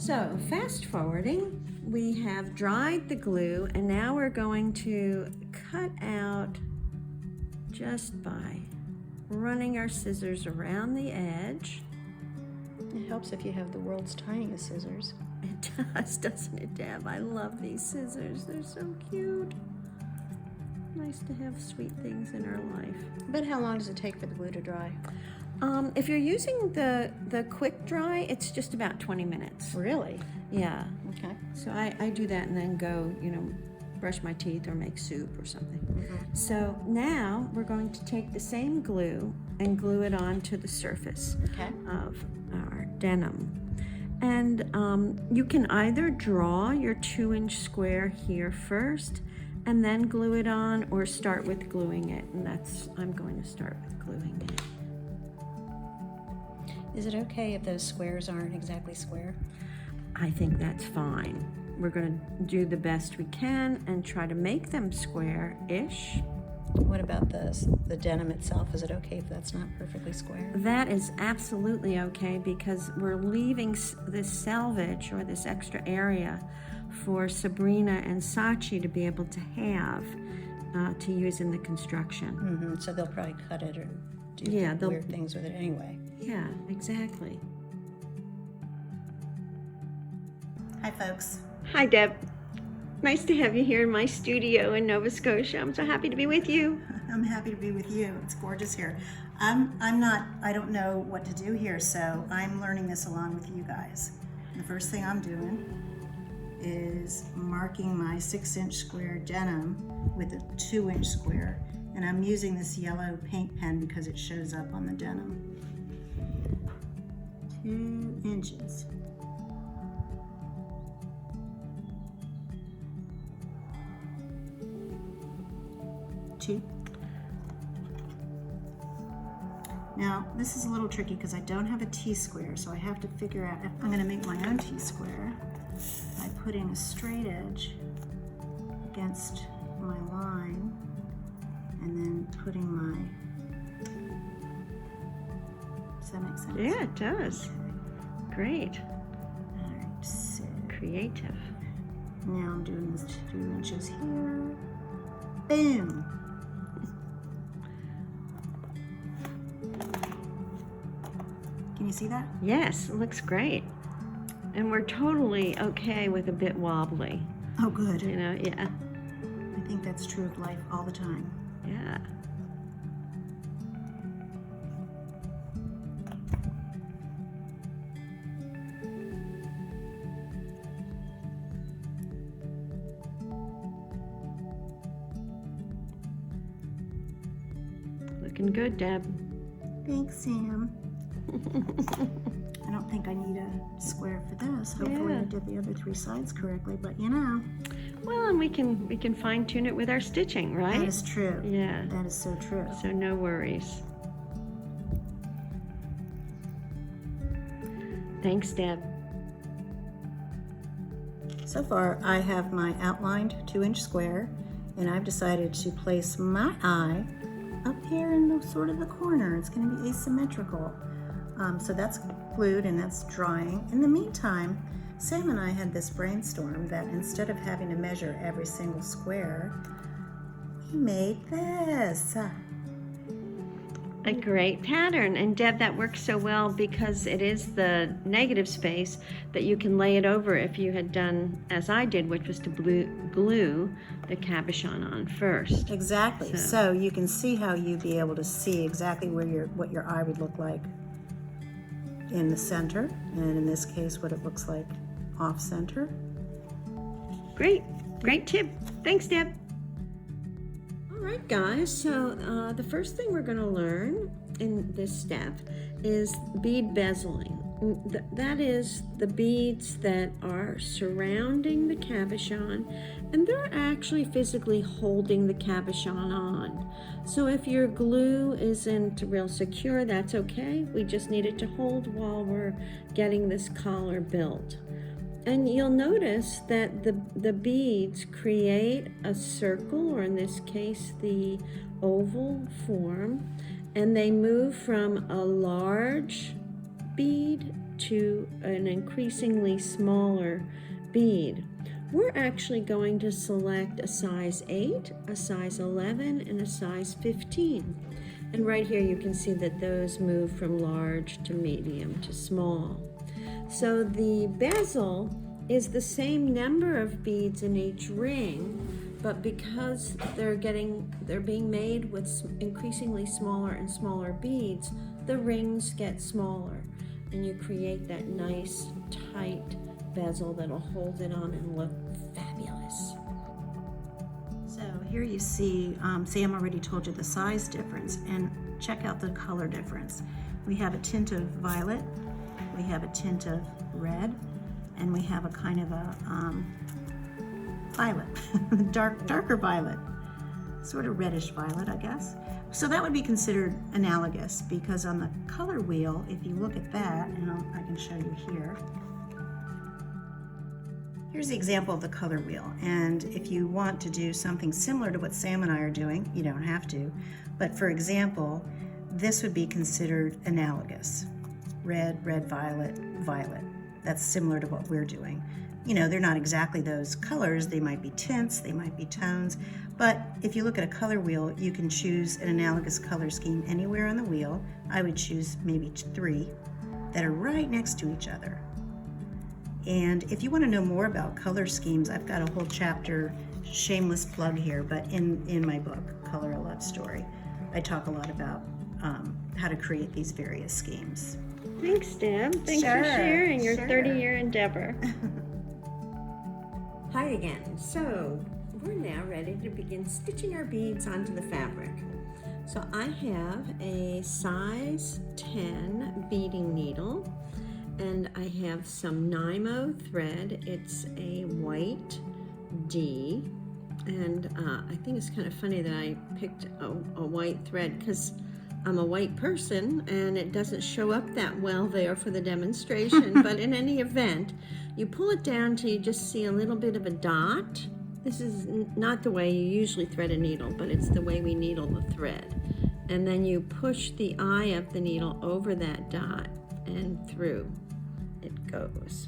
So fast forwarding, we have dried the glue and now we're going to cut out just by running our scissors around the edge. It helps if you have the world's tiniest scissors. It does, doesn't it, Deb? I love these scissors. They're so cute. Nice to have sweet things in our life. But how long does it take for the glue to dry? If you're using the quick dry, it's just about 20 minutes. Really? Yeah. Okay. So I do that and then go, brush my teeth or make soup or something. Mm-hmm. So now we're going to take the same glue and glue it onto the surface of our denim. And you can either draw your 2-inch square here first and then glue it on, or start with gluing it. And I'm going to start with gluing it. Is it okay if those squares aren't exactly square? I think that's fine. We're going to do the best we can and try to make them square-ish. What about the denim itself? Is it okay if that's not perfectly square? That is absolutely okay, because we're leaving this selvage or this extra area for Sabrina and Sachi to be able to have to use in the construction. Mm-hmm. So they'll probably cut it or do weird things with it anyway. Yeah, exactly. Hi, folks. Hi, Deb. Nice to have you here in my studio in Nova Scotia. I'm so happy to be with you. I'm happy to be with you. It's gorgeous here. I don't know what to do here, so I'm learning this along with you guys. The first thing I'm doing is marking my 6-inch square denim with a 2-inch square, and I'm using this yellow paint pen because it shows up on the denim. 2 inches. Now, this is a little tricky because I don't have a T-square, so I have to figure out if I'm going to make my own T-square by putting a straight edge against my line and then putting my... Does that make sense? Yeah, it does. Okay. Great. All right, so Creative. now I'm doing this 2 inches here. Boom! Can you see that? Yes, it looks great. And we're totally okay with a bit wobbly. Oh, good. Yeah. I think that's true of life all the time. Yeah. Looking good, Deb. Thanks, Sam. I don't think I need a square for this. Hopefully Yeah. I did the other 3 sides correctly, but Well, and we can fine tune it with our stitching, right? that is true. Yeah. That is so true. So no worries. Thanks, Deb. So far, I have my outlined 2-inch square, and I've decided to place my eye up here in the sort of the corner. It's going to be asymmetrical. So that's glued and that's drying. In the meantime, Sam and I had this brainstorm that instead of having to measure every single square, we made this. A great pattern. And Deb, that works so well because it is the negative space that you can lay it over if you had done as I did, which was to glue the cabochon on first. Exactly. So you can see how you'd be able to see exactly where what your eye would look like in the center, and in this case what it looks like off center. Great tip. Thanks, Deb. All right, guys, so the first thing we're going to learn in this step is bead bezeling. That is the beads that are surrounding the cabochon, and they're actually physically holding the cabochon on. So if your glue isn't real secure, that's okay. We just need it to hold while we're getting this collar built. And you'll notice that the beads create a circle, or in this case, the oval form, and they move from a large bead to an increasingly smaller bead. We're actually going to select a size 8, a size 11, and a size 15. And right here you can see that those move from large to medium to small. So the bezel is the same number of beads in each ring, but because they're being made with increasingly smaller and smaller beads, the rings get smaller, and you create that nice tight bezel that'll hold it on and look fabulous. So here you see, Sam already told you the size difference, and check out the color difference. We have a tint of violet, we have a tint of red, and we have a kind of a violet, darker violet, sort of reddish violet, I guess. So that would be considered analogous, because on the color wheel, if you look at that, and I can show you here. Here's the example of the color wheel, and if you want to do something similar to what Sam and I are doing, you don't have to, but for example, this would be considered analogous. Red, red, violet, violet. That's similar to what we're doing. You know, they're not exactly those colors, they might be tints, they might be tones, but if you look at a color wheel, you can choose an analogous color scheme anywhere on the wheel. I would choose maybe 3 that are right next to each other. And if you want to know more about color schemes, I've got a whole chapter, shameless plug here, but in my book, Color a Love Story, I talk a lot about how to create these various schemes. Thanks, Deb. Thanks Sure, for sharing your sure. 30-year endeavor. Hi again. So we're now ready to begin stitching our beads onto the fabric. So I have a size 10 beading needle, and I have some Nymo thread. It's a white D, and I think it's kind of funny that I picked a white thread because I'm a white person and it doesn't show up that well there for the demonstration. But in any event, you pull it down till you just see a little bit of a dot. This is not the way you usually thread a needle, but it's the way we needle the thread. And then you push the eye of the needle over that dot and through it goes.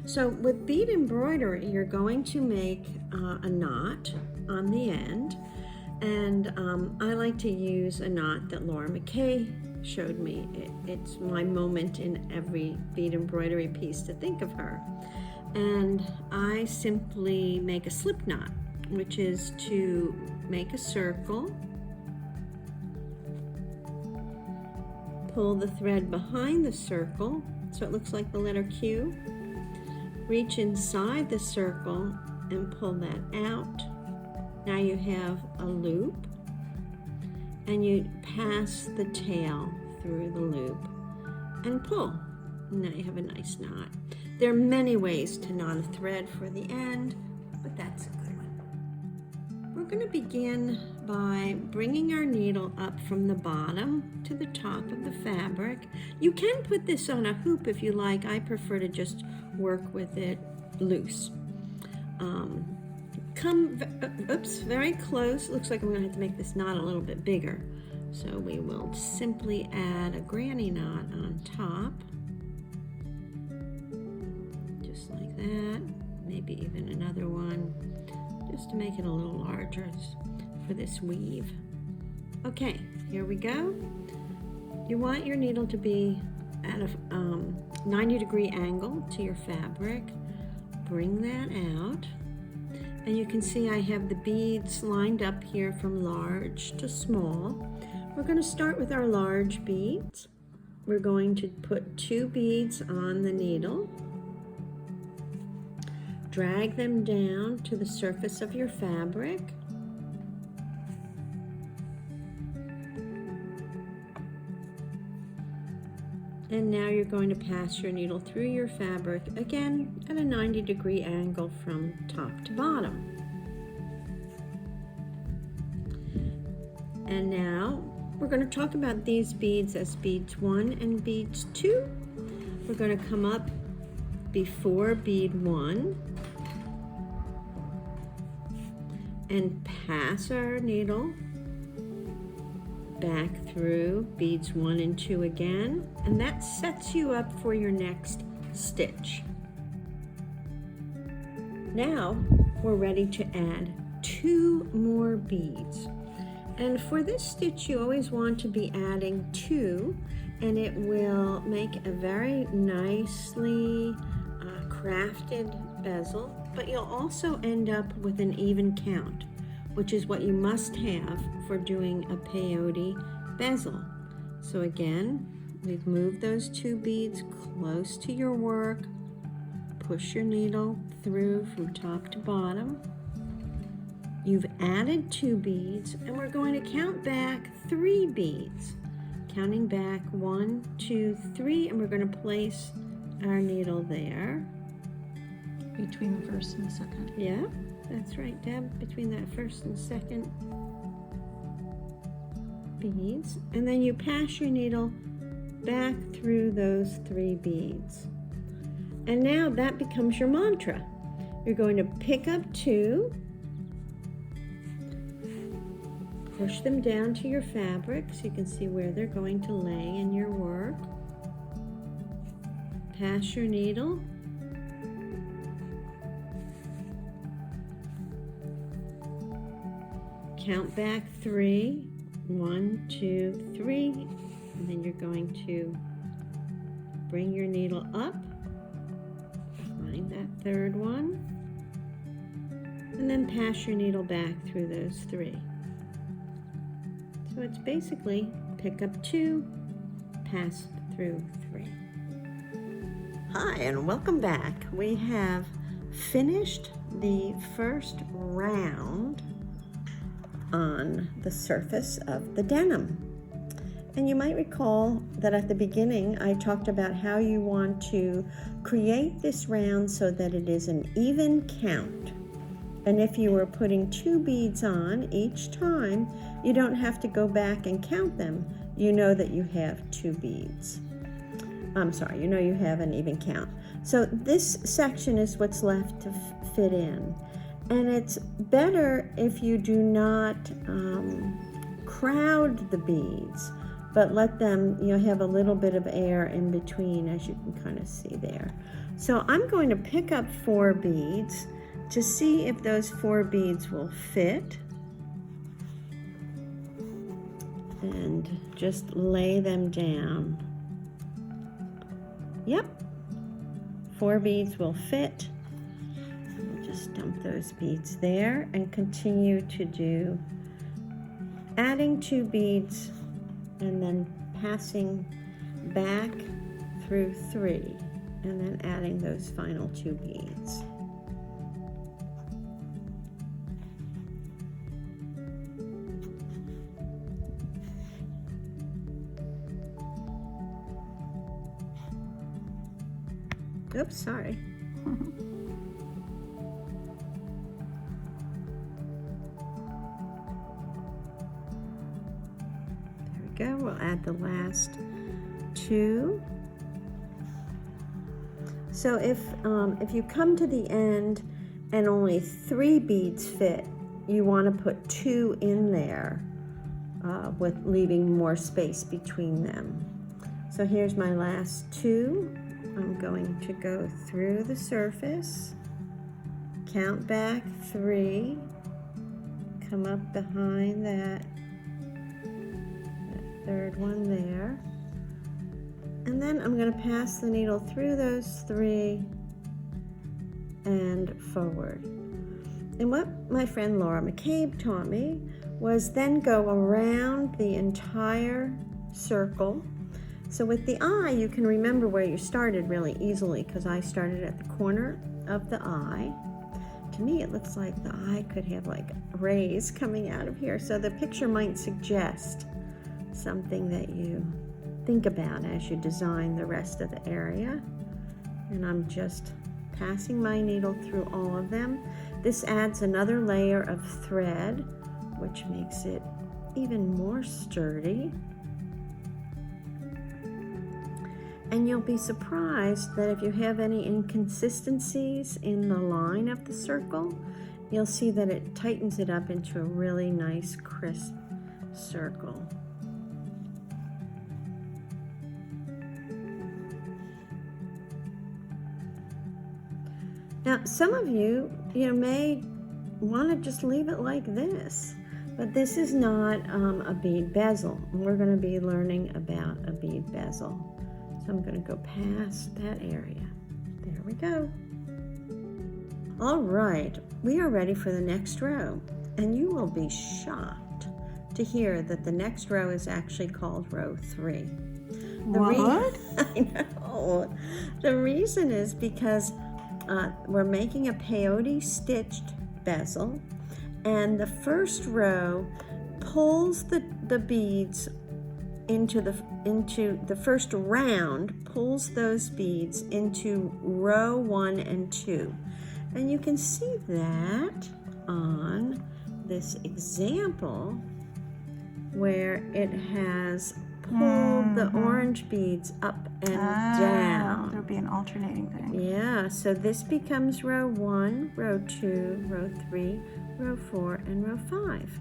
So with bead embroidery, you're going to make a knot on the end. And I like to use a knot that Laura McKay showed me. It's my moment in every bead embroidery piece to think of her. And I simply make a slip knot, which is to make a circle, pull the thread behind the circle so it looks like the letter Q, reach inside the circle and pull that out. Now you have a loop, and you pass the tail through the loop and pull. Now you have a nice knot. There are many ways to knot a thread for the end, but that's a good one. We're going to begin by bringing our needle up from the bottom to the top of the fabric. You can put this on a hoop if you like. I prefer to just work with it loose. Come very close. Looks like I'm going to have to make this knot a little bit bigger. So we will simply add a granny knot on top. Just like that. Maybe even another one, just to make it a little larger for this weave. Okay, here we go. You want your needle to be at a 90-degree angle to your fabric. Bring that out. And you can see I have the beads lined up here from large to small. We're going to start with our large beads. We're going to put 2 beads on the needle. Drag them down to the surface of your fabric. And now you're going to pass your needle through your fabric, again at a 90-degree angle from top to bottom. And now we're going to talk about these beads as beads 1 and beads 2. We're going to come up before bead 1 and pass our needle back through beads 1 and 2 again, and that sets you up for your next stitch. Now we're ready to add 2 more beads. And for this stitch, you always want to be adding 2, and it will make a very nicely crafted bezel, but you'll also end up with an even count, which is what you must have for doing a peyote bezel. So again, we've moved those 2 beads close to your work. Push your needle through from top to bottom. You've added 2 beads, and we're going to count back 3 beads. Counting back 1, 2, 3, and we're going to place our needle there. Between the first and the second. Yeah, that's right, Deb, between that first and second beads. And then you pass your needle back through those 3 beads. And now that becomes your mantra. You're going to pick up 2, push them down to your fabric so you can see where they're going to lay in your work. Pass your needle. Count back 3. 1, 2, 3. And then you're going to bring your needle up. Find that 3rd one. And then pass your needle back through those 3. So it's basically pick up 2, pass through 3. Hi, and welcome back. We have finished the first round on the surface of the denim. And you might recall that at the beginning I talked about how you want to create this round so that it is an even count. And if you were putting 2 beads on each time, you don't have to go back and count them. You know that you have 2 beads. You know you have an even count. So this section is what's left to fit in. And it's better if you do not crowd the beads, but let them, have a little bit of air in between, as you can kind of see there. So I'm going to pick up 4 beads to see if those 4 beads will fit, and just lay them down. Yep, 4 beads will fit. We'll just dump those beads there and continue to do adding 2 beads and then passing back through 3 and then adding those final 2 beads. Oops, sorry. There we go. We'll add the last 2. So if you come to the end and only 3 beads fit, you want to put 2 in there with leaving more space between them. So here's my last 2. I'm going to go through the surface, count back 3, come up behind that 3rd one there, and then I'm going to pass the needle through those 3 and forward. And what my friend Laura McCabe taught me was then go around the entire circle. So with the eye, you can remember where you started really easily, because I started at the corner of the eye. To me, it looks like the eye could have like rays coming out of here. So the picture might suggest something that you think about as you design the rest of the area. And I'm just passing my needle through all of them. This adds another layer of thread, which makes it even more sturdy. And you'll be surprised that if you have any inconsistencies in the line of the circle, you'll see that it tightens it up into a really nice, crisp circle. Now, some of you, may want to just leave it like this, but this is not a bead bezel. We're going to be learning about a bead bezel. So I'm going to go past that area. There we go. All right, we are ready for the next row, and you will be shocked to hear that the next row is actually called row 3. What? I know. The reason is because we're making a peyote stitched bezel, and the first row pulls the beads into the first round, pulls those beads into row 1 and 2. And you can see that on this example where it has pulled the orange beads up and down. There'll be an alternating thing. Yeah, so this becomes row 1, row 2, row 3, row 4, and row 5.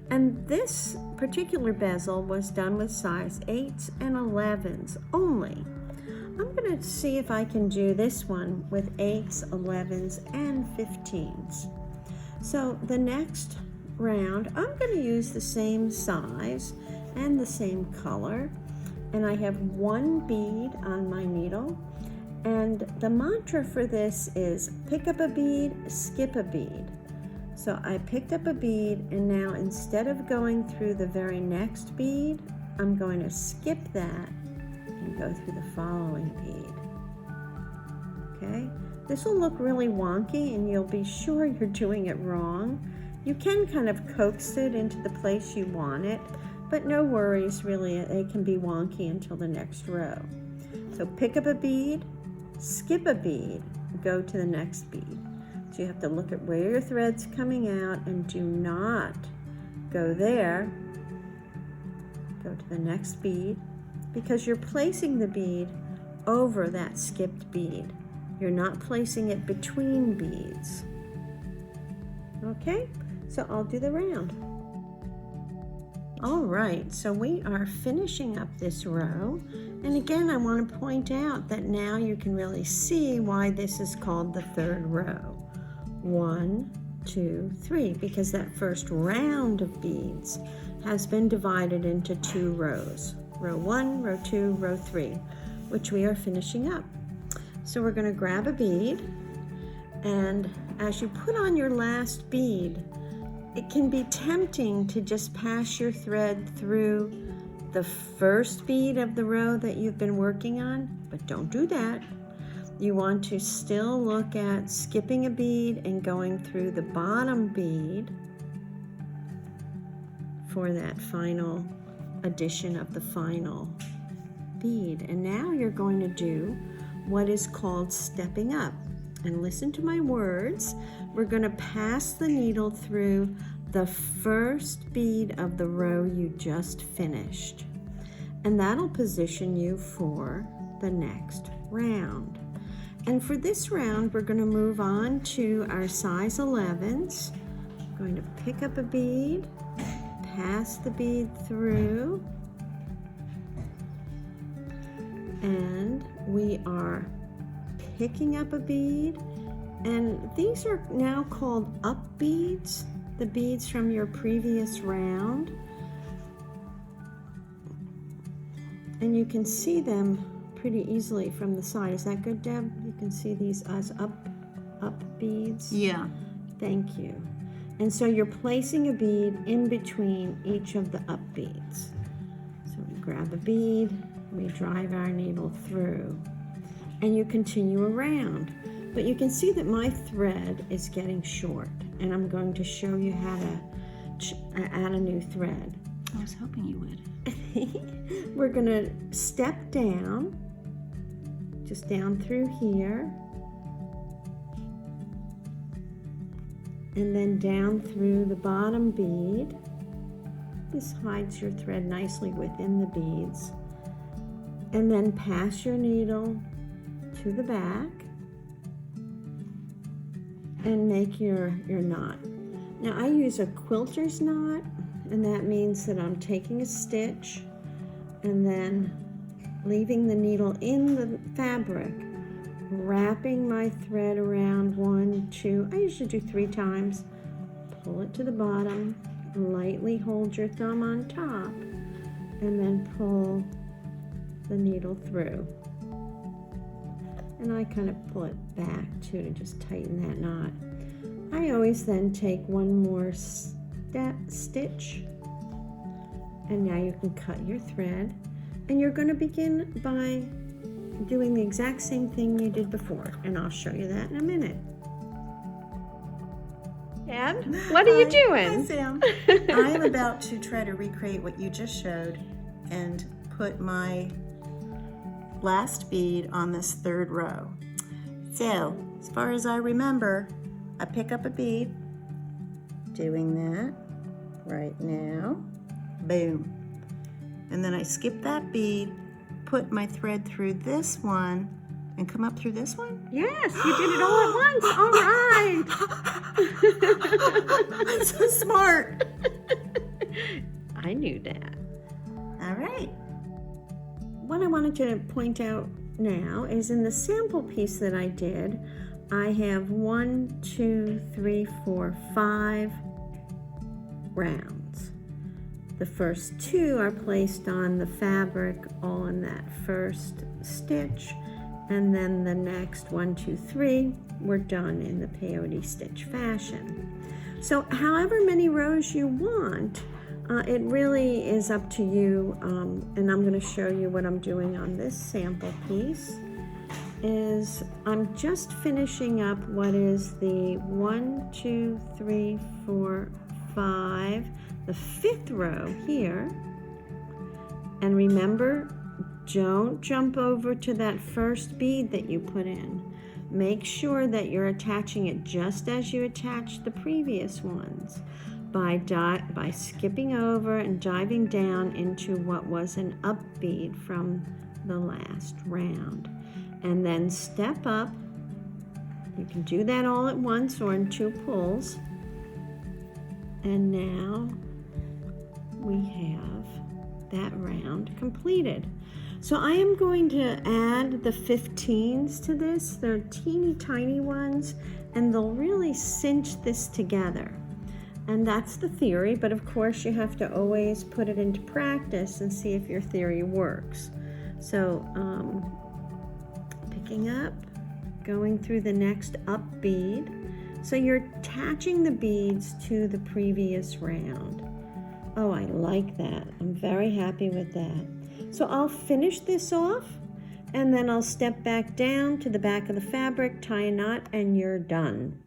And this particular bezel was done with size 8s and 11s only. I'm going to see if I can do this one with 8s, 11s, and 15s. So the next round, I'm going to use the same size and the same color. And I have 1 bead on my needle. And the mantra for this is pick up a bead, skip a bead. So I picked up a bead, and now instead of going through the very next bead, I'm going to skip that and go through the following bead. Okay? This will look really wonky, and you'll be sure you're doing it wrong. You can kind of coax it into the place you want it, but no worries, really, it can be wonky until the next row. So pick up a bead, skip a bead, go to the next bead. So you have to look at where your thread's coming out and do not go there. Go to the next bead, because you're placing the bead over that skipped bead. You're not placing it between beads. Okay, so I'll do the round. All right, so we are finishing up this row. And again, I want to point out that now you can really see why this is called the third row. 1, 2, 3, because that first round of beads has been divided into 2 rows. Row 1, row 2, row 3, which we are finishing up. So we're going to grab a bead, and as you put on your last bead, it can be tempting to just pass your thread through the first bead of the row that you've been working on, but don't do that. You want to still look at skipping a bead and going through the bottom bead for that final addition of the final bead. And now you're going to do what is called stepping up. And listen to my words. We're going to pass the needle through the first bead of the row you just finished. And that'll position you for the next round. And for this round, we're going to move on to our size 11s. I'm going to pick up a bead, pass the bead through, and we are picking up a bead. And these are now called up beads, the beads from your previous round. And you can see them pretty easily from the side. Is that good, Deb? You can see these as up beads? Yeah. Thank you. And so you're placing a bead in between each of the up beads. So we grab a bead, we drive our needle through, and you continue around. But you can see that my thread is getting short, and I'm going to show you how to add a new thread. I was hoping you would. We're going to step down, just down through here, and then down through the bottom bead. This hides your thread nicely within the beads. And then pass your needle to the back and make your knot. Now I use a quilter's knot, and that means that I'm taking a stitch and then leaving the needle in the fabric wrapping my thread around 1, 2, I usually do 3 times. Pull it to the bottom, lightly hold your thumb on top, and then pull the needle through. And I kind of pull it back too to just tighten that knot. I always then take one more stitch, and now you can cut your thread, and you're going to begin by doing the exact same thing you did before, and I'll show you that in a minute. Deb, what are you doing? Hi, Sam. I am about to try to recreate what you just showed and put my last bead on this 3rd row. So, as far as I remember, I pick up a bead, doing that right now, boom. And then I skip that bead, put my thread through this one, and come up through this one? Yes, you did it all at once. All right. I'm so smart. I knew that. All right. What I wanted to point out now is in the sample piece that I did, I have 1, 2, 3, 4, 5 rounds. The first 2 are placed on the fabric all in that first stitch, and then the next 1, 2, 3 were done in the peyote stitch fashion. So however many rows you want, it really is up to you, and I'm going to show you what I'm doing on this sample piece. Is I'm just finishing up what is the 1, 2, 3, 4, 5, the 5th row here. And remember, don't jump over to that first bead that you put in. Make sure that you're attaching it just as you attached the previous ones by skipping over and diving down into what was an up bead from the last round. And then step up. You can do that all at once or in 2 pulls. And now we have that round completed. So I am going to add the 15s to this. They're teeny tiny ones, and they'll really cinch this together. And that's the theory, but of course you have to always put it into practice and see if your theory works. So picking up, going through the next up bead. So you're attaching the beads to the previous round. Oh, I like that. I'm very happy with that. So I'll finish this off, and then I'll step back down to the back of the fabric, tie a knot, and you're done.